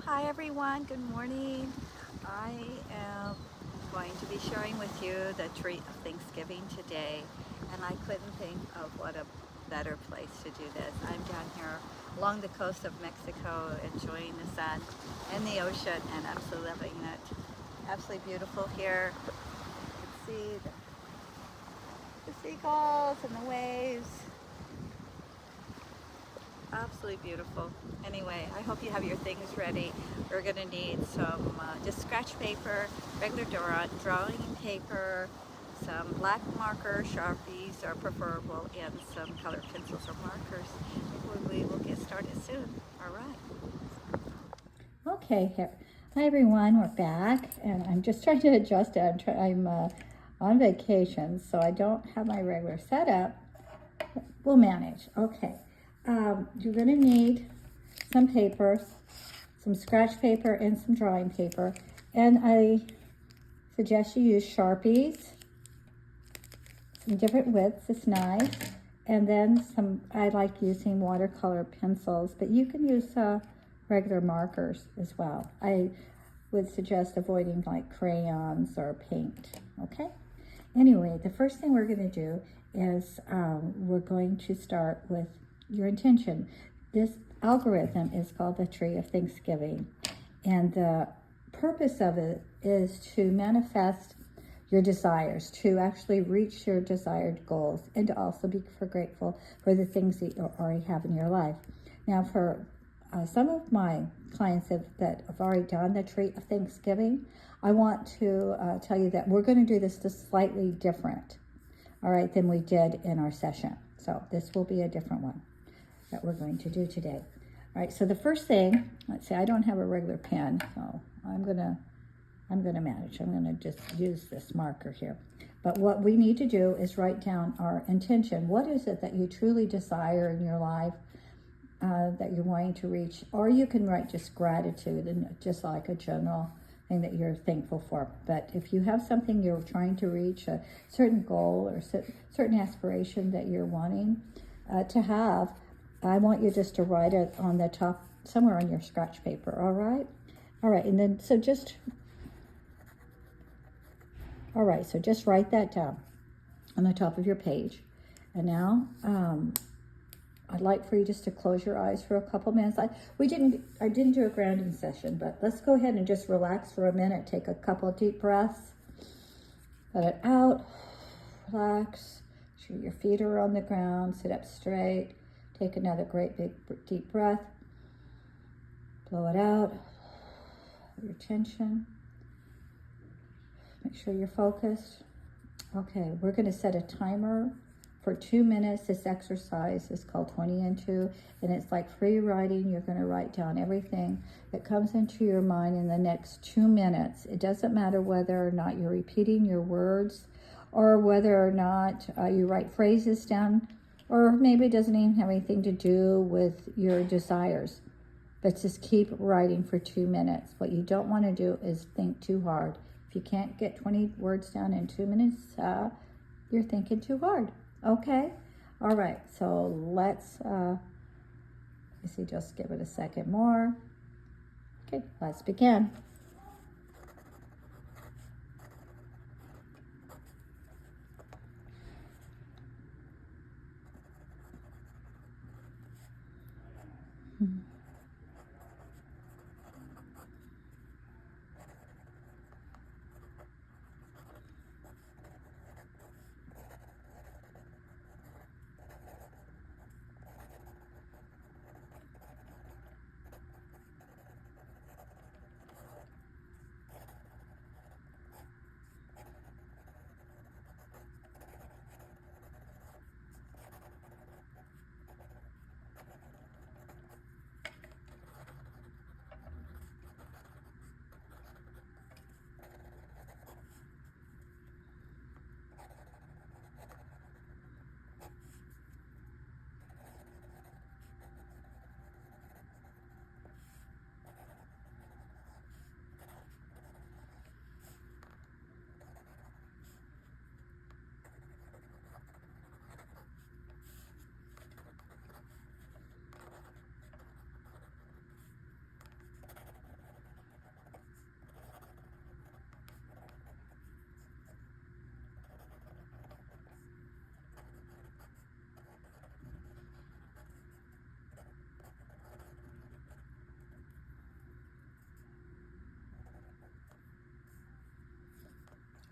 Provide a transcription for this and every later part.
Hi everyone, good morning. I am going to be sharing with you the treat of Thanksgiving today, and I couldn't think of what a better place to do this. I'm down here along the coast of Mexico enjoying the sun and the ocean, and absolutely loving it. Absolutely beautiful here. You can see the seagulls and the waves. Absolutely beautiful. Anyway, I hope you have your things ready. We're going to need some just scratch paper, regular drawing paper, some black marker, Sharpies are preferable, and some colored pencils or markers. We will get started soon. All right. Okay, here. Hi everyone, we're back, and I'm just trying to adjust it. I'm on vacation, so I don't have my regular setup. We'll manage. Okay, you're going to need some paper, some scratch paper, and some drawing paper. And I suggest you use Sharpies, some different widths, it's nice. And then I like using watercolor pencils, but you can use regular markers as well. I would suggest avoiding like crayons or paint, okay? Anyway, the first thing we're going to do is we're going to start with your intention. This algorithm is called the Tree of Thanksgiving, and the purpose of it is to manifest your desires, to actually reach your desired goals, and to also be grateful for the things that you already have in your life. Now, for some of my clients that have already done the Tree of Thanksgiving, I want to tell you that we're going to do this just slightly different, all right, than we did in our session. So this will be a different one that we're going to do today. All right, so the first thing, let's say I don't have a regular pen, so I'm gonna manage. I'm gonna just use this marker here. But what we need to do is write down our intention. What is it that you truly desire in your life that you're wanting to reach? Or you can write just gratitude and just like a general thing that you're thankful for. But if you have something you're trying to reach, a certain goal or certain aspiration that you're wanting to have, I want you just to write it on the top, somewhere on your scratch paper, all right? All right, and then, so just write that down on the top of your page. And now, I'd like for you just to close your eyes for a couple minutes. I didn't do a grounding session, but let's go ahead and just relax for a minute. Take a couple of deep breaths. Let it out. Relax. Make sure your feet are on the ground. Sit up straight. Take another great big deep breath. Blow it out. Your tension. Make sure you're focused. Okay, we're going to set a timer for 2 minutes. This exercise is called 20 and 2, and it's like free writing. You're going to write down everything that comes into your mind in the next 2 minutes. It doesn't matter whether or not you're repeating your words, or whether or not you write phrases down, or maybe it doesn't even have anything to do with your desires. But just keep writing for 2 minutes. What you don't want to do is think too hard. If you can't get 20 words down in 2 minutes, you're thinking too hard. Okay? All right, so let's see, just give it a second more. Okay, let's begin.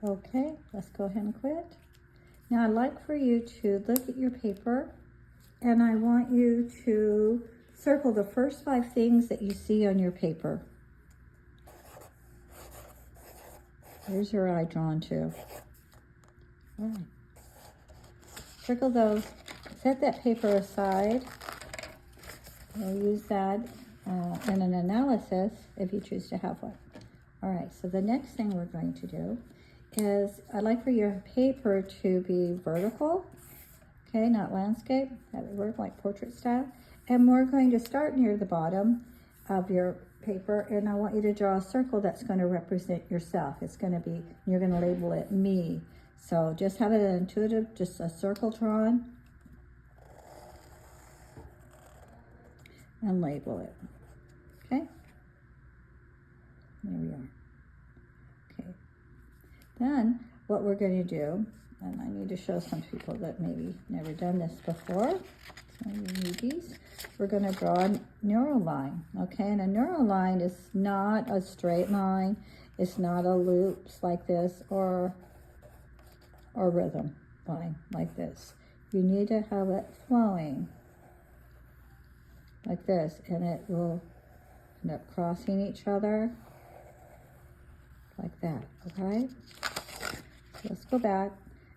Okay, let's go ahead and quit. Now I'd like for you to look at your paper, and I want you to circle the first 5 things that you see on your paper. Where's your eye drawn to? All right. Circle those. Set that paper aside. We'll use that in an analysis if you choose to have one. All right, so the next thing we're going to do is I'd like for your paper to be vertical, okay, not landscape, that would work like portrait style. And we're going to start near the bottom of your paper, and I want you to draw a circle that's going to represent yourself. It's going to be, you're going to label it me. So just have it intuitive, just a circle drawn, and label it, okay? There we are. Okay. Then what we're going to do, and I need to show some people that maybe never done this before, so you need these. We're going to draw a neural line, okay? And a neural line is not a straight line. It's not a loops like this or rhythm line like this. You need to have it flowing like this, and it will end up crossing each other like that, okay? So let's go back.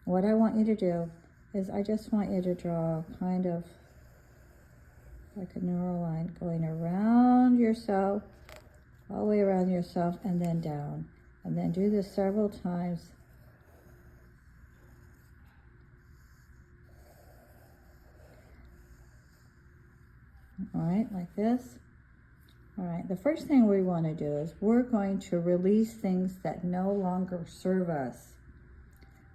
What I want you to do is I just want you to draw kind of like a neural line going around yourself, all the way around yourself, and then down. And then do this several times. All right, like this. All right, the first thing we want to do is we're going to release things that no longer serve us.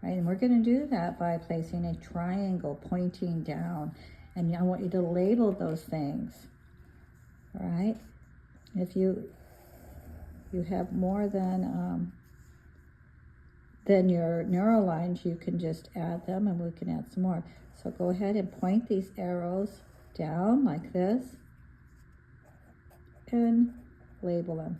Right, and we're going to do that by placing a triangle pointing down, and I want you to label those things. All right, if you have more than your neural lines, you can just add them, and we can add some more. So go ahead and point these arrows down like this and label them.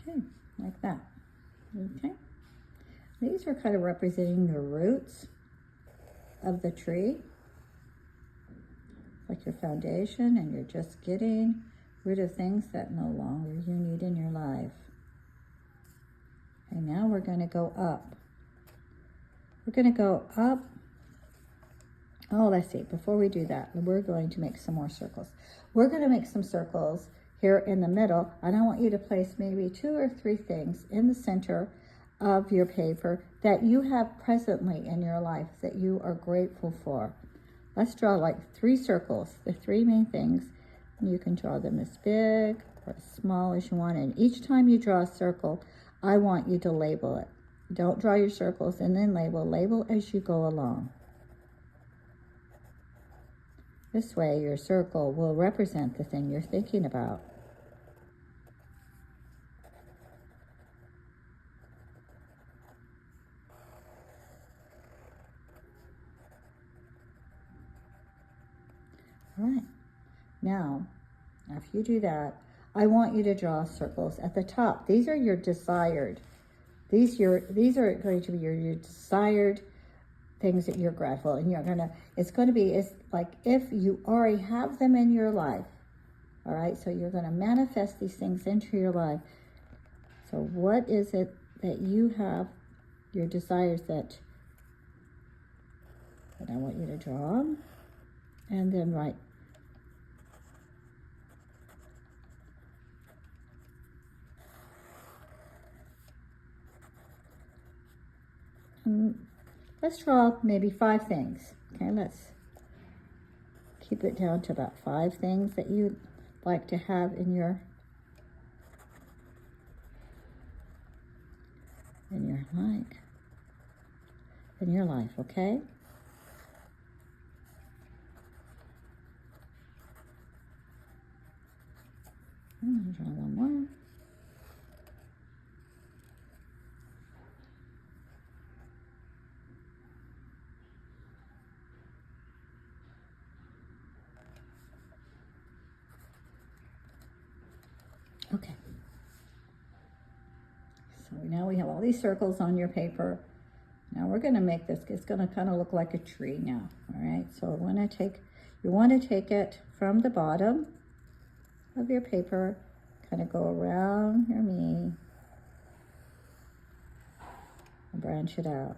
Okay, like that. Okay. These are kind of representing the roots of the tree, like your foundation, and you're just getting rid of things that no longer you need in your life. And now we're going to go up. We're going to go up. Oh, let's see. Before we do that, we're going to make some more circles. We're going to make some circles here in the middle, and I want you to place maybe 2 or 3 things in the center of your paper that you have presently in your life that you are grateful for. Let's draw like 3 circles, the 3 main things. You can draw them as big or as small as you want, and each time you draw a circle, I want you to label it. Don't draw your circles and then label as you go along. This way your circle will represent the thing you're thinking about. All right, now after you do that, I want you to draw circles at the top. These are your desired. These are going to be your desired things that you're grateful, and it's like if you already have them in your life. All right, so you're going to manifest these things into your life. So what is it that you have, your desires that I want you to draw, and then write. Let's draw maybe 5 things. Okay, let's keep it down to about 5 things that you'd like to have in your life, okay? Draw one more. Okay. So now we have all these circles on your paper. Now we're going to make this, it's going to kind of look like a tree now. All right. So you want to take it from the bottom of your paper, kind of go around your knee and branch it out.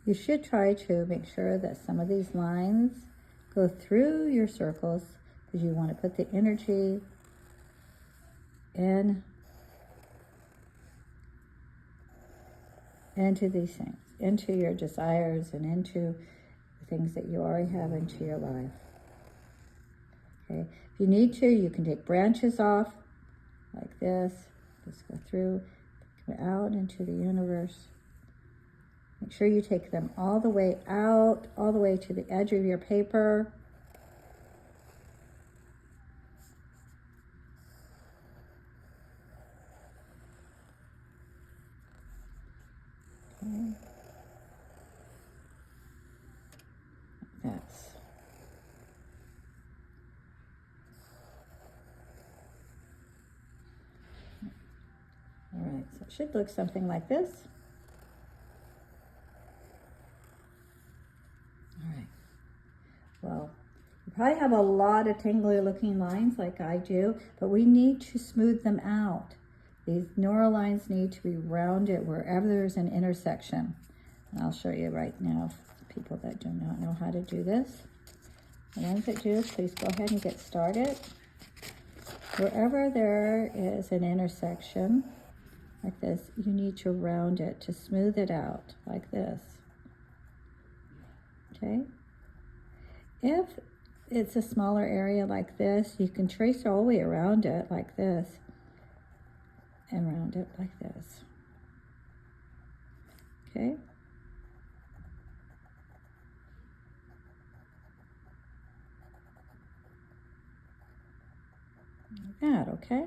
You should try to make sure that some of these lines go through your circles, because you want to put the energy into these things, into your desires and into the things that you already have into your life. Okay, if you need to, you can take branches off like this, just go through, come out into the universe. Make sure you take them all the way out, all the way to the edge of your paper. Okay. Like this. All right, so it should look something like this. All right. Well, you probably have a lot of tingly looking lines like I do, but we need to smooth them out. These neural lines need to be rounded wherever there's an intersection. And I'll show you right now for people that do not know how to do this. The ones that do, please go ahead and get started. Wherever there is an intersection like this, you need to round it to smooth it out like this. Okay? If it's a smaller area like this, you can trace all the way around it like this and round it like this. Okay? Like that, okay?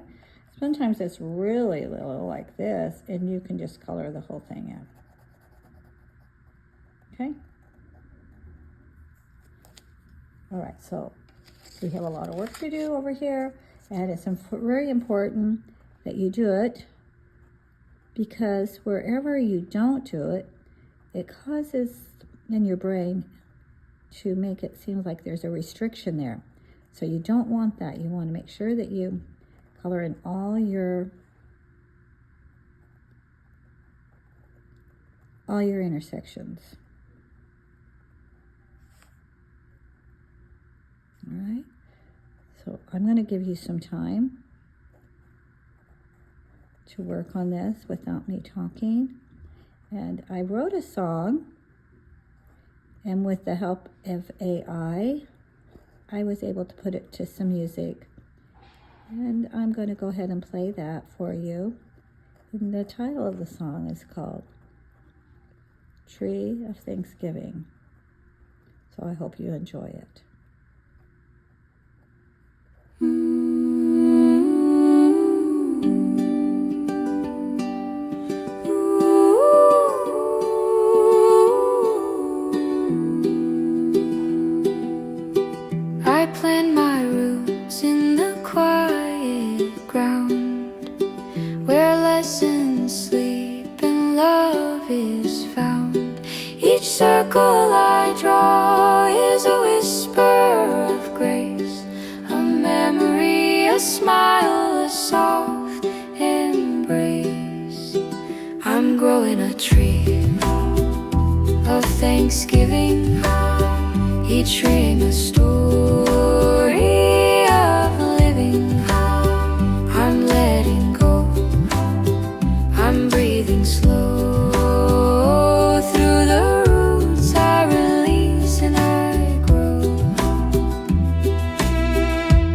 Sometimes it's really little like this, and you can just color the whole thing in. Okay? All right, so we have a lot of work to do over here, and it's very important that you do it, because wherever you don't do it, it causes in your brain to make it seem like there's a restriction there. So you don't want that. You want to make sure that you color in all your intersections. All right, so I'm going to give you some time to work on this without me talking. And I wrote a song, and with the help of AI, I was able to put it to some music. And I'm going to go ahead and play that for you. And the title of the song is called Tree of Thanksgiving. So I hope you enjoy it. I plant my roots in the quiet ground, where lessons sleep and love is found. Each circle I draw is a whisper of grace, a memory, a smile, a soft embrace. I'm growing a tree of Thanksgiving, each ring a story of living. I'm letting go, I'm breathing slow. Through the roots I release and I grow.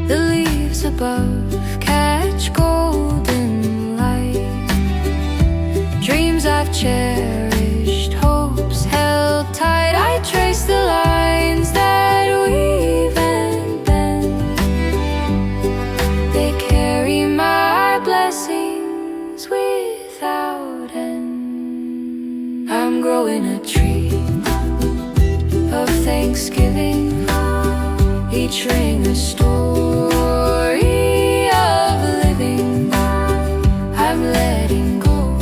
The leaves above catch golden light, dreams I've cherished, hopes held tight. I trace the lines that weave and featuring a story of living. I'm letting go,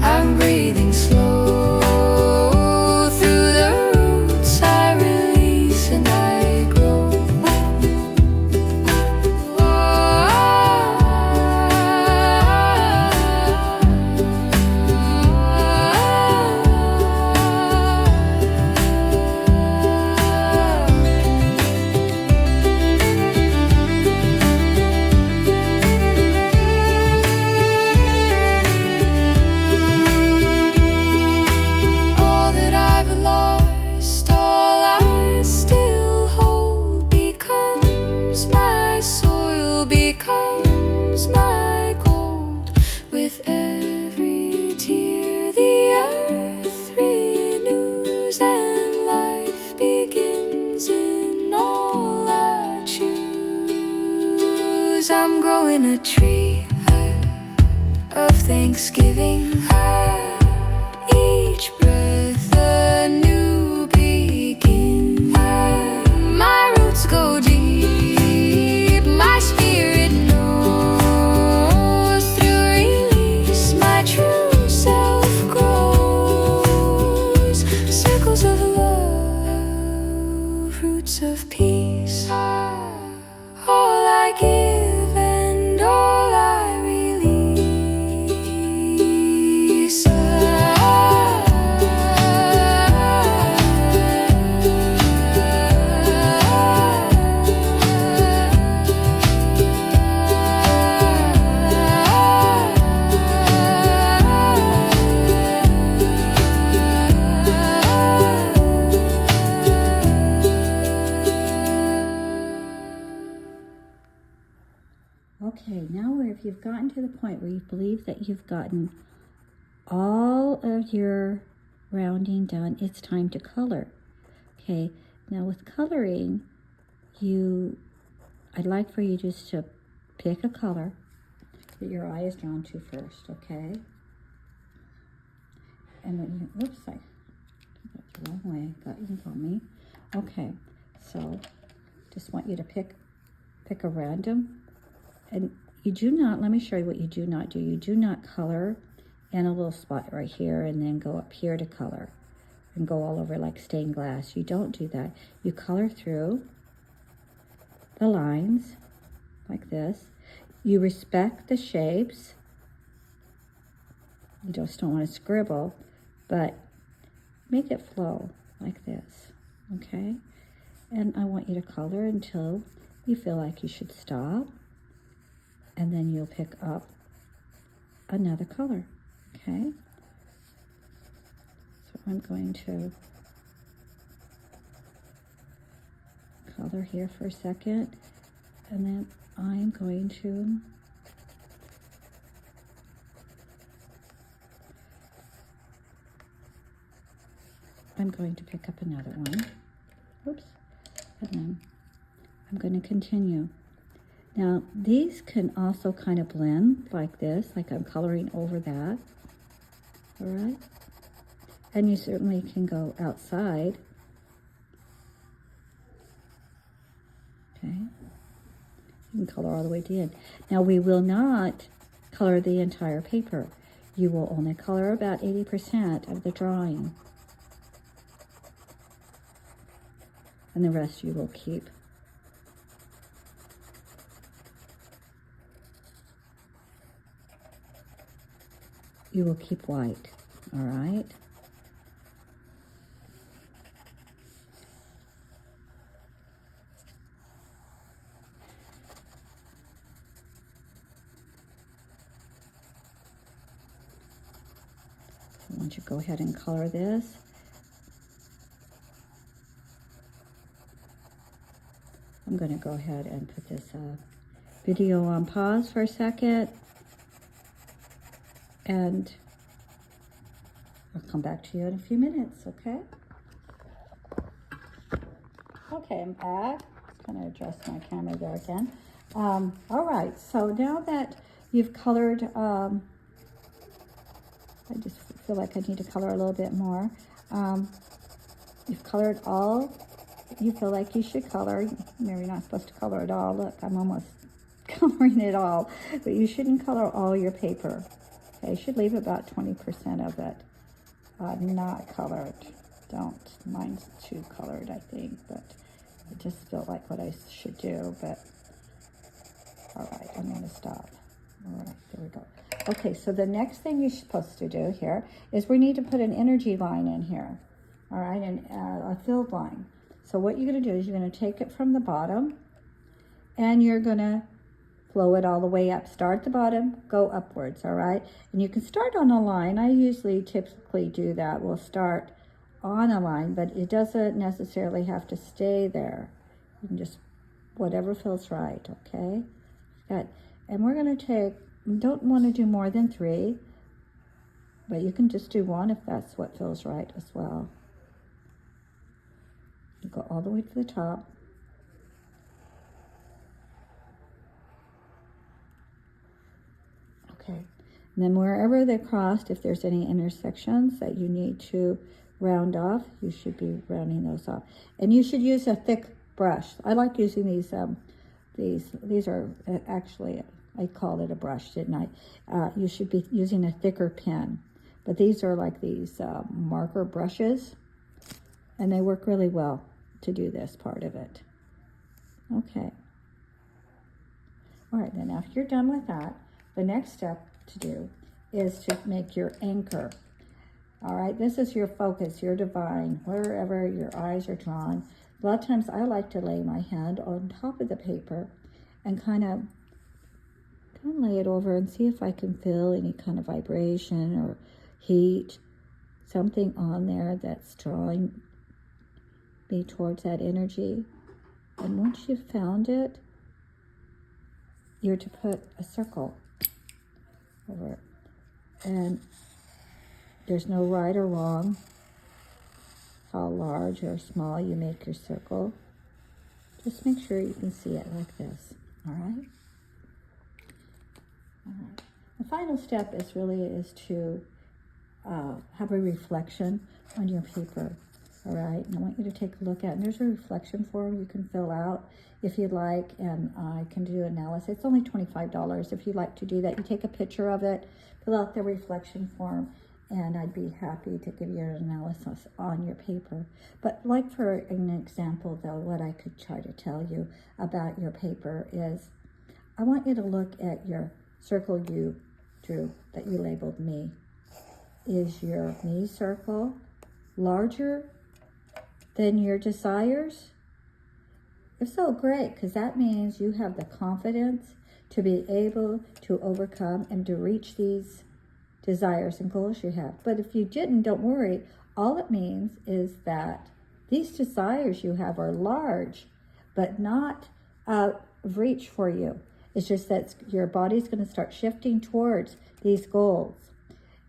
I'm breathing slow. Through the roots I release and I grow. All that I've lost, all I still hold becomes my soil, becomes my gold. With every tear the earth renews and life begins in all I choose. I'm growing a tree of Thanksgiving. Each breath a new begin. My roots go deep, my spirit knows. Through release my true self grows. Circles of love, roots of peace. All I give and all I release. Okay, now if you've gotten to the point where you believe that you've gotten all of your rounding done, it's time to color. Okay, now with coloring, I'd like for you just to pick a color that your eye is drawn to first, okay? And then you, whoops, I did that the wrong way, got ink on me. Okay, so just want you to pick a random. And you do not, let me show you what you do not do. You do not color in a little spot right here and then go up here to color and go all over like stained glass. You don't do that. You color through the lines like this. You respect the shapes. You just don't want to scribble, but make it flow like this, okay? And I want you to color until you feel like you should stop. And then you'll pick up another color, okay? So I'm going to color here for a second, and then I'm going to pick up another one. Oops. And then I'm going to continue. Now, these can also kind of blend like this, like I'm coloring over that, all right? And you certainly can go outside, okay? You can color all the way to the end. Now, we will not color the entire paper. You will only color about 80% of the drawing. And the rest you will keep. You will keep white, all right? I want you to go ahead and color this. I'm going to go ahead and put this video on pause for a second. And I'll come back to you in a few minutes, okay? Okay, I'm back. Just going to adjust my camera there again. All right, so now that you've colored, I just feel like I need to color a little bit more. You've colored all you feel like you should color. Maybe you're not supposed to color at all. Look, I'm almost coloring it all, but you shouldn't color all your paper. Okay, you should leave about 20% of it not colored. Don't. Mine's too colored, I think, but I just felt like what I should do, but all right, I'm going to stop. All right, there we go. Okay, so the next thing you're supposed to do here is we need to put an energy line in here, all right, and a filled line. So what you're going to do is you're going to take it from the bottom, and you're going to flow it all the way up. Start at the bottom, go upwards, all right? And you can start on a line. I usually typically do that. We'll start on a line, but it doesn't necessarily have to stay there. You can just, whatever feels right, okay? Good. And we're going to take, you don't want to do more than 3, but you can just do 1 if that's what feels right as well. You go all the way to the top. Okay, and then wherever they're crossed, if there's any intersections that you need to round off, you should be rounding those off. And you should use a thick brush. I like using these are actually, I called it a brush, didn't I? You should be using a thicker pen. But these are like these marker brushes, and they work really well to do this part of it. Okay. All right, then after you're done with that, the next step to do is to make your anchor. All right, this is your focus, your divine, wherever your eyes are drawn. A lot of times I like to lay my hand on top of the paper and kind of lay it over and see if I can feel any kind of vibration or heat, something on there that's drawing me towards that energy. And once you've found it, you're to put a circle over it. And there's no right or wrong how large or small you make your circle. Just make sure you can see it like this, all right? All right. The final step is to have a reflection on your paper, all right? And I want you to take a look at it. And there's a reflection form you can fill out if you'd like, and I can do analysis. It's only $25 if you'd like to do that. You take a picture of it, fill out the reflection form, and I'd be happy to give you an analysis on your paper. But like for an example though, what I could try to tell you about your paper is, I want you to look at your circle you drew that you labeled me. Is your me circle larger than your desires? If so, great, because that means you have the confidence to be able to overcome and to reach these desires and goals you have. But if you didn't, don't worry. All it means is that these desires you have are large, but not out of reach for you. It's just that your body's going to start shifting towards these goals.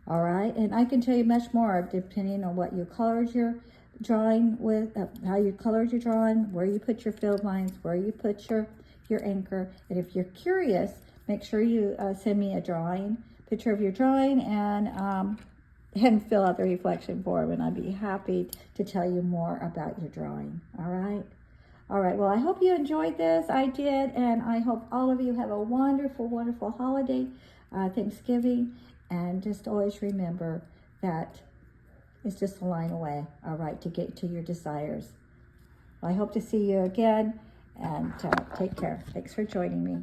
All right, and I can tell you much more depending on what you colored your drawing with, how you colored your drawing, where you put your filled lines, where you put your anchor. And if you're curious, make sure you send me a picture of your drawing, and fill out the reflection form, and I'd be happy to tell you more about your drawing. All right. All right, well, I hope you enjoyed this. I did, and I hope all of you have a wonderful, wonderful holiday, Thanksgiving, and just always remember that it's just a line away, all right, to get to your desires. I hope to see you again, and take care. Thanks for joining me.